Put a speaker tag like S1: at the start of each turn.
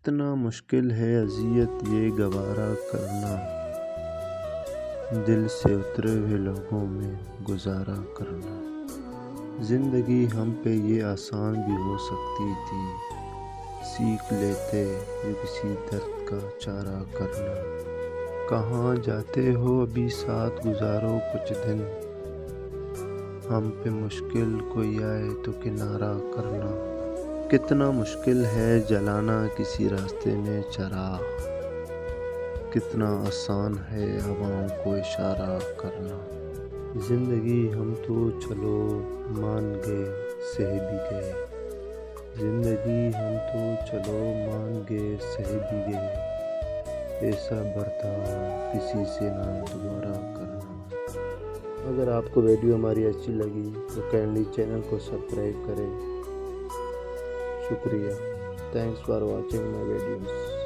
S1: کتنا مشکل ہے اذیت یہ گوارا کرنا، دل سے اترے ہوئے لوگوں میں گزارا کرنا۔ زندگی ہم پہ یہ آسان بھی ہو سکتی تھی، سیکھ لیتے یہ کسی درد کا چارہ کرنا۔ کہاں جاتے ہو ابھی ساتھ گزارو کچھ دن، ہم پہ مشکل کوئی آئے تو کنارہ کرنا۔ کتنا مشکل ہے جلانا کسی راستے میں چراغ، کتنا آسان ہے ہواؤں کو اشارہ کرنا۔ زندگی ہم تو چلو مان گئے سہ بھی گئے، زندگی ہم تو چلو مان گئے سہ بھی گئے، ایسا برتاؤ کسی سے نہ دوبارہ کرنا۔ اگر آپ کو ویڈیو ہماری اچھی لگی تو کائنڈلی چینل کو سبسکرائب کریں۔ شکریہ۔ Thanks for watching my videos.